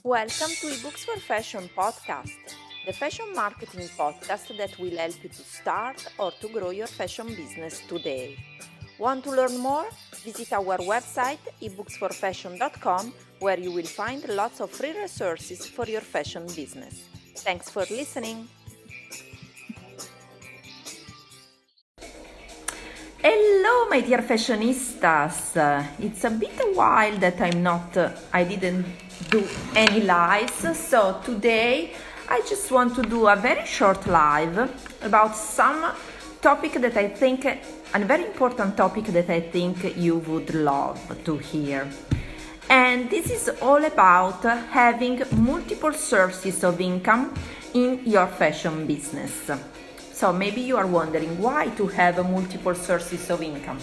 Welcome to eBooks for Fashion podcast, the fashion marketing podcast that will help you to start or to grow your fashion business today. Want to learn more? Visit our website ebooksforfashion.com where you will find lots of free resources for your fashion business. Thanks for listening. Hello my dear fashionistas, it's a bit a while that I didn't do any lives, so today I just want to do a very short live about some topic that I think, a very important topic that I think you would love to hear. And this is all about having multiple sources of income in your fashion business. So maybe you are wondering why to have multiple sources of income.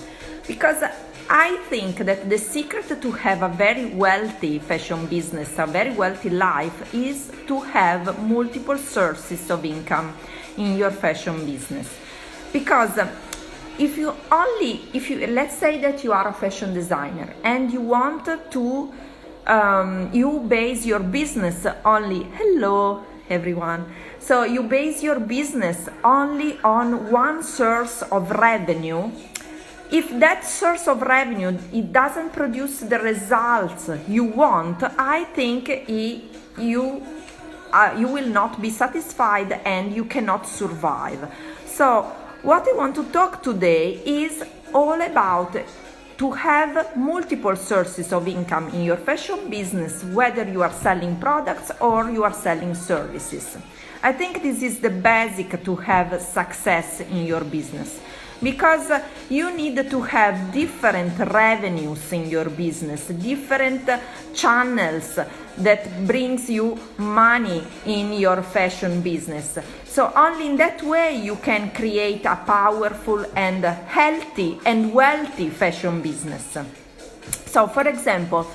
Because I think that the secret to have a very wealthy fashion business, a very wealthy life, is to have multiple sources of income in your fashion business. Because if you let's say that you are a fashion designer and you want to you base your business only, hello everyone. So you base your business only on one source of revenue. If that source of revenue, it doesn't produce the results you want, I think you will not be satisfied and you cannot survive. So what I want to talk today is all about to have multiple sources of income in your fashion business, whether you are selling products or you are selling services. I think this is the basic to have success in your business, because you need to have different revenues in your business, different channels that brings you money in your fashion business. So only in that way you can create a powerful and healthy and wealthy fashion business. So for example,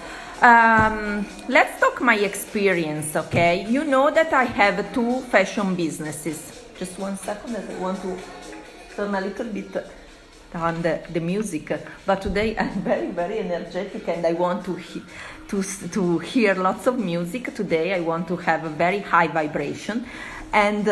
let's talk my experience, okay? You know that I have two fashion businesses. Just 1 second, that I want to turn a little bit down the music. But today I'm very, very energetic and I want to hear lots of music. Today I want to have a very high vibration. And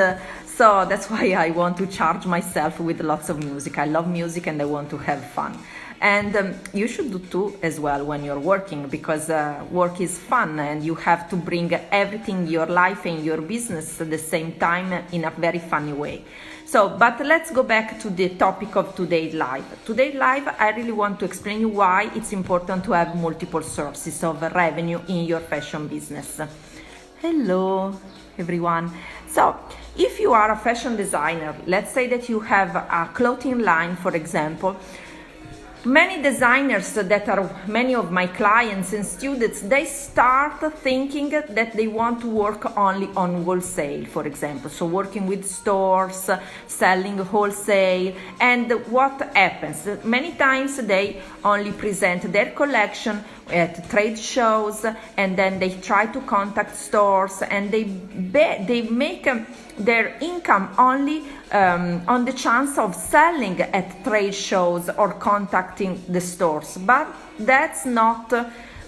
so that's why I want to charge myself with lots of music. I love music and I want to have fun. And you should do too as well when you're working, because work is fun and you have to bring everything, your life and your business at the same time in a very funny way. So, but let's go back to the topic of today's live. Today's live, I really want to explain you why it's important to have multiple sources of revenue in your fashion business. Hello everyone. So, if you are a fashion designer, let's say that you have a clothing line, for example. Many designers many of my clients and students, they start thinking that they want to work only on wholesale, for example. So working with stores, selling wholesale. And what happens? Many times they only present their collection at trade shows, and then they try to contact stores, and they make their income only on the chance of selling at trade shows or contacting the stores. But that's not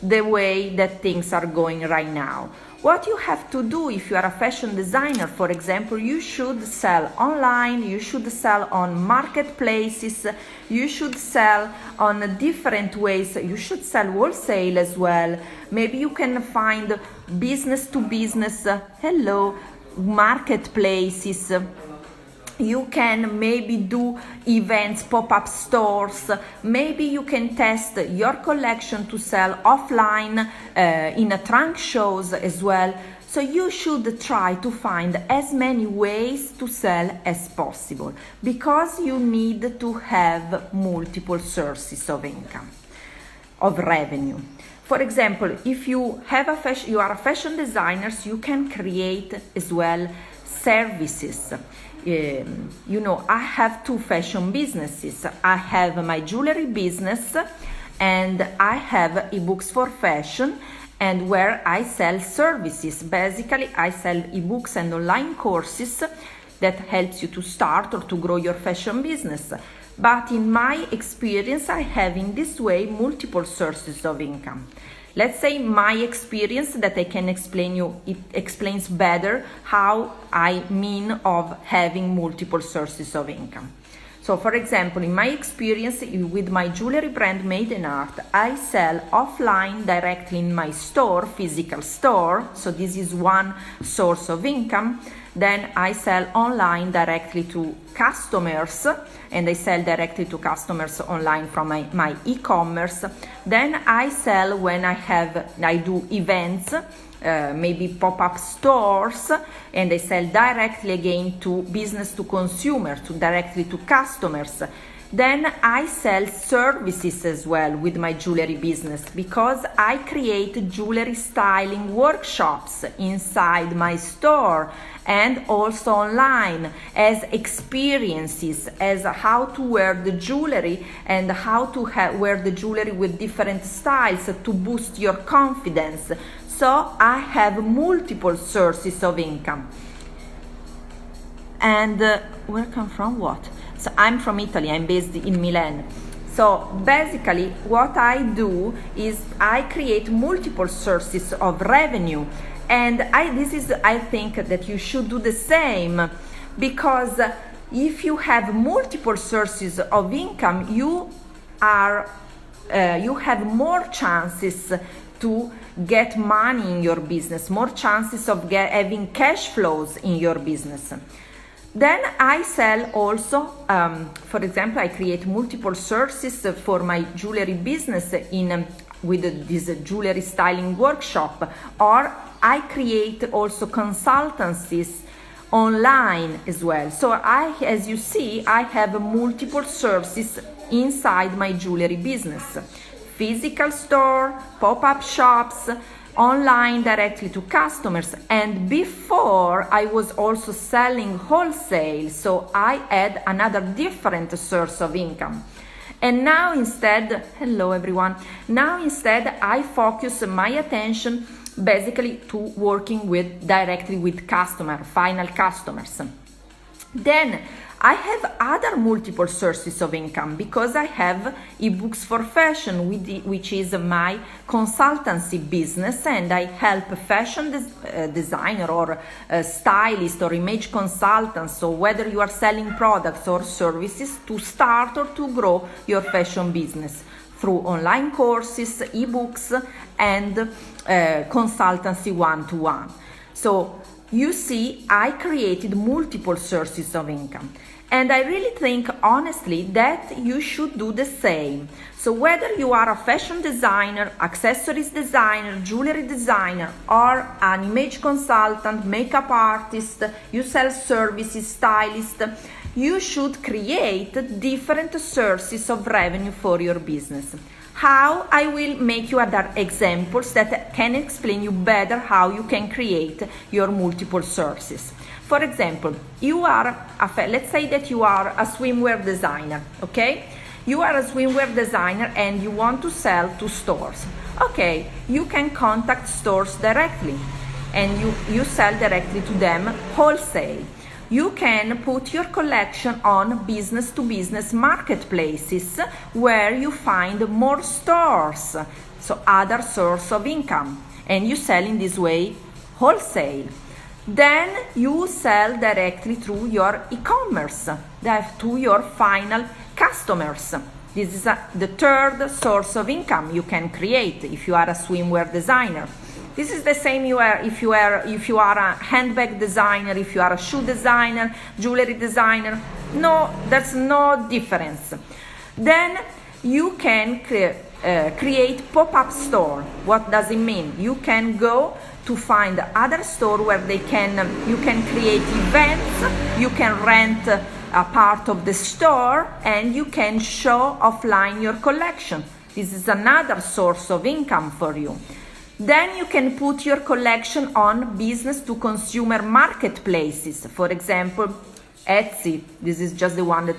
the way that things are going right now. What you have to do if you are a fashion designer, for example, you should sell online, you should sell on marketplaces, you should sell on different ways, you should sell wholesale as well. Maybe you can find business to business, marketplaces. You can maybe do events, pop-up stores. Maybe you can test your collection to sell offline in a trunk shows as well. So you should try to find as many ways to sell as possible, because you need to have multiple sources of income, of revenue. For example, if you you are a fashion designer, you can create as well services. I have two fashion businesses. I have my jewelry business and I have eBooks for Fashion, and where I sell services. Basically, I sell ebooks and online courses that helps you to start or to grow your fashion business. But in my experience, I have in this way multiple sources of income. let's say my experience that I can explain you, it explains better how I mean of having multiple sources of income. So for example, in my experience with my jewelry brand Made in Art, I sell offline directly in my store, physical store. So this is one source of income. Then I sell online directly to customers, and I sell directly to customers online from my e-commerce. Then I sell when I do events, maybe pop-up stores, and I sell directly again to business to consumer, directly to customers. Then I sell services as well with my jewelry business, because I create jewelry styling workshops inside my store and also online as experiences, as how to wear the jewelry and how to wear the jewelry with different styles to boost your confidence. So I have multiple sources of income. And where come from what? So I'm from Italy, I'm based in Milan. So basically what I do is I create multiple sources of revenue, and I think that you should do the same, because if you have multiple sources of income, you have more chances to get money in your business, more chances of having cash flows in your business. Then I sell also, for example, I create multiple sources for my jewelry business with this jewelry styling workshop, or I create also consultancies online as well. So as you see, I have multiple sources inside my jewelry business. Physical store, pop-up shops, online directly to customers, and before I was also selling wholesale, so I had another different source of income. And now instead, hello everyone, now instead I focus my attention basically to working directly with final customers. Then I have other multiple sources of income, because I have ebooks for fashion, which is my consultancy business, and I help fashion designer or stylist or image consultants, so whether you are selling products or services, to start or to grow your fashion business through online courses, ebooks, and consultancy one-to-one. So you see, I created multiple sources of income. And I really think, honestly, that you should do the same. So whether you are a fashion designer, accessories designer, jewelry designer, or an image consultant, makeup artist, you sell services, stylist, you should create different sources of revenue for your business. How? I will make you other examples that can explain you better how you can create your multiple sources. For example, let's say that you are a swimwear designer, okay? You are a swimwear designer and you want to sell to stores. Okay, you can contact stores directly and you sell directly to them wholesale. You can put your collection on business-to-business marketplaces where you find more stores, so other source of income, and you sell in this way wholesale. Then you sell directly through your e-commerce, to your final customers. This is the third source of income you can create if you are a swimwear designer. This is the same if you are a handbag designer, if you are a shoe designer, jewelry designer. No, there's no difference. Then you can create pop-up store. What does it mean? You can go to find other store where you can create events, you can rent a part of the store, and you can show offline your collection. This is another source of income for you. Then you can put your collection on business-to-consumer marketplaces. For example, Etsy. This is just the one that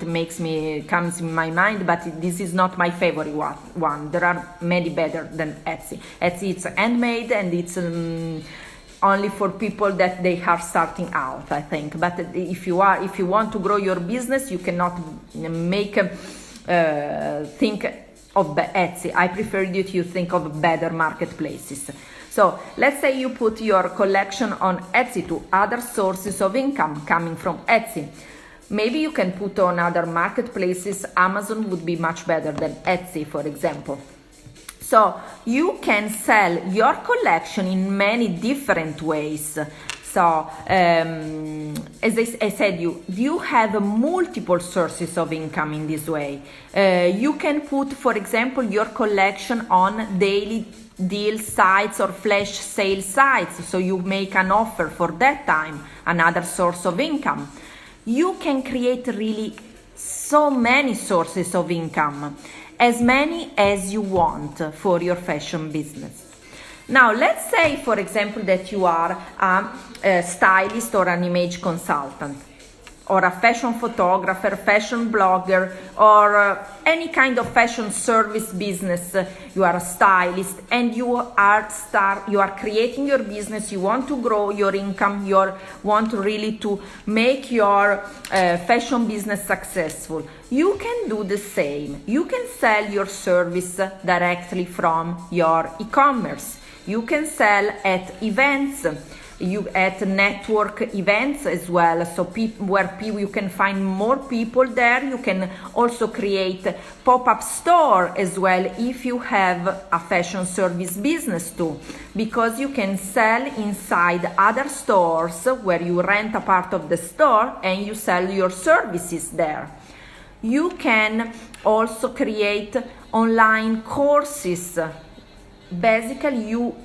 comes in my mind, but this is not my favorite one. There are many better than Etsy. Etsy, it's handmade and it's only for people that they are starting out, I think. But if you want to grow your business, you cannot think of Etsy. I prefer that you think of better marketplaces. So let's say you put your collection on Etsy to other sources of income coming from Etsy. Maybe you can put on other marketplaces. Amazon would be much better than Etsy, for example. So you can sell your collection in many different ways. So, as I said, you have multiple sources of income in this way. You can put, for example, your collection on daily deal sites or flash sale sites. So you make an offer for that time, another source of income. You can create really so many sources of income, as many as you want for your fashion business. Now, let's say, for example, that you are a stylist or an image consultant, or a fashion photographer, fashion blogger, or any kind of fashion service business. You are a stylist and you are creating your business. You want to grow your income. You want really to make your fashion business successful. You can do the same. You can sell your service directly from your e-commerce. You can sell at events, at network events as well. So you can find more people there. You can also create pop-up store as well if you have a fashion service business too, because you can sell inside other stores where you rent a part of the store and you sell your services there. You can also create online courses. Basically, you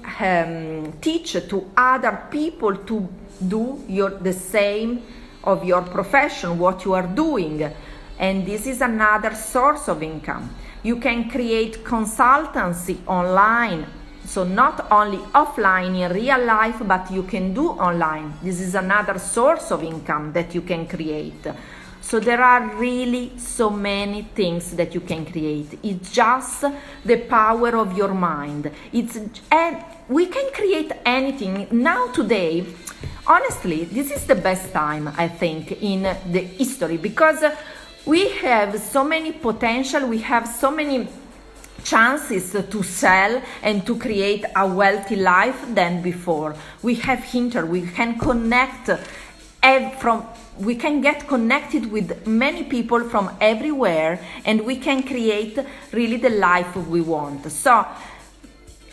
teach to other people to do the same of your profession, what you are doing. And this is another source of income. You can create consultancy online. So not only offline in real life, but you can do online. This is another source of income that you can create. So there are really so many things that you can create. It's just the power of your mind. And we can create anything. Now today, honestly, this is the best time, I think, in the history, because we have so many potential, we have so many chances to sell and to create a wealthy life than before. We have we can connect we can get connected with many people from everywhere, and we can create really the life we want. So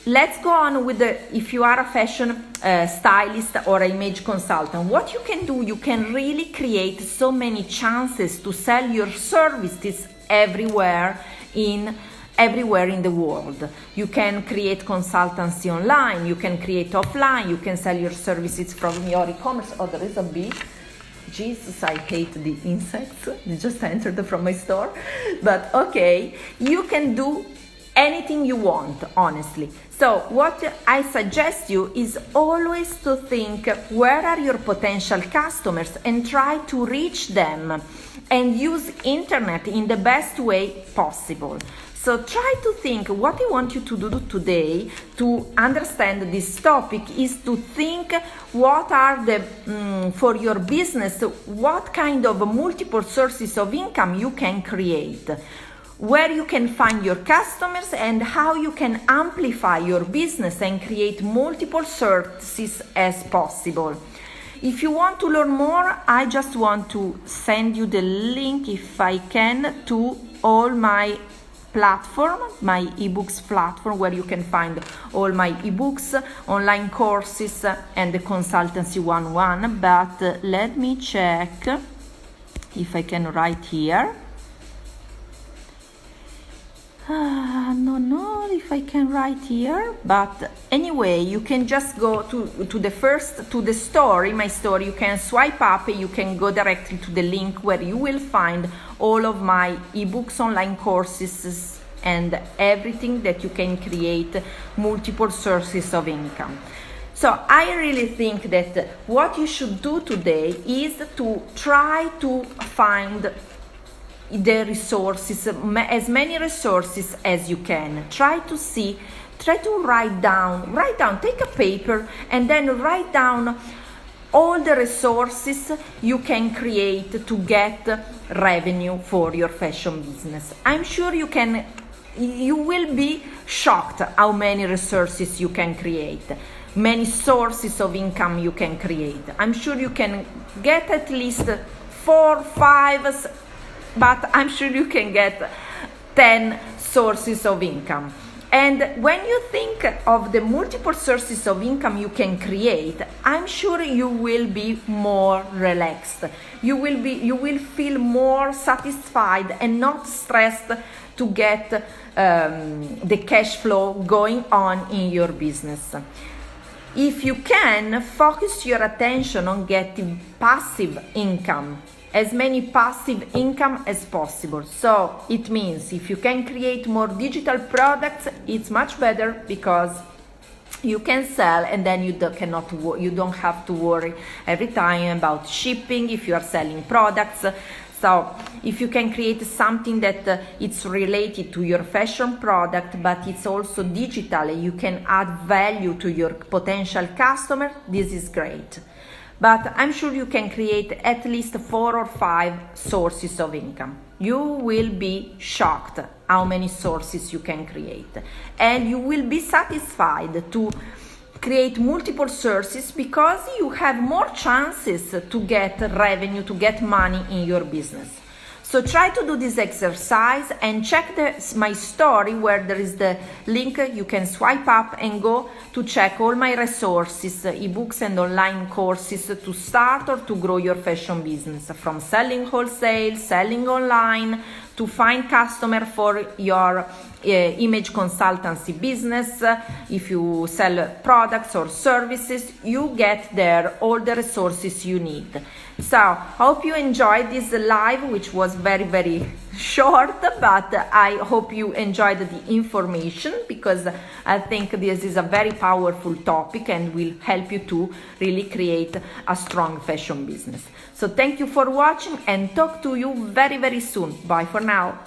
let's go on with if you are a fashion stylist or image consultant, what you can do, you can really create so many chances to sell your services everywhere in the world. You can create consultancy online, you can create offline, you can sell your services from your e-commerce. Oh, there is a bee. Jesus, I hate the insects. They just entered from my store. But okay, you can do anything you want, honestly. So what I suggest you is always to think, where are your potential customers, and try to reach them and use internet in the best way possible. So try to think, what I want you to do today to understand this topic is to think what are for your business, what kind of multiple sources of income you can create, where you can find your customers, and how you can amplify your business and create multiple sources as possible. If you want to learn more, I just want to send you the link, if I can, to all my platform, my ebooks platform, where you can find all my ebooks, online courses, and the consultancy one-on-one. But let me check if I can write here. No, if I can write here. But anyway, you can just go to the store. In my store, you can swipe up, you can go directly to the link where you will find all of my ebooks, online courses, and everything that you can create multiple sources of income. So I really think that what you should do today is to try to find the resources, as many resources as you can. Try to write down, take a paper and then write down all the resources you can create to get revenue for your fashion business. I'm sure you can you will be shocked how many resources you can create, many sources of income you can create. I'm sure you can get at least 4, 5, but I'm sure you can get 10 sources of income. And when you think of the multiple sources of income you can create, I'm sure you will be more relaxed. You will feel more satisfied and not stressed to get the cash flow going on in your business. If you can, focus your attention on getting passive income, as many passive income as possible. So it means if you can create more digital products, it's much better, because you can sell and then you don't have to worry every time about shipping if you are selling products. So if you can create something that it's related to your fashion product, but it's also digital, you can add value to your potential customer, this is great. But I'm sure you can create at least 4 or 5 sources of income. You will be shocked how many sources you can create. And you will be satisfied to create multiple sources, because you have more chances to get revenue, to get money in your business. So try to do this exercise and check my story, where there is the link. You can swipe up and go to check all my resources, ebooks and online courses to start or to grow your fashion business, from selling wholesale, selling online, to find customer for your image consultancy business. If you sell products or services, you get there all the resources you need. So hope you enjoyed this live, which was very, very short, but I hope you enjoyed the information, because I think this is a very powerful topic and will help you to really create a strong fashion business. So thank you for watching, and talk to you very, very soon. Bye for now.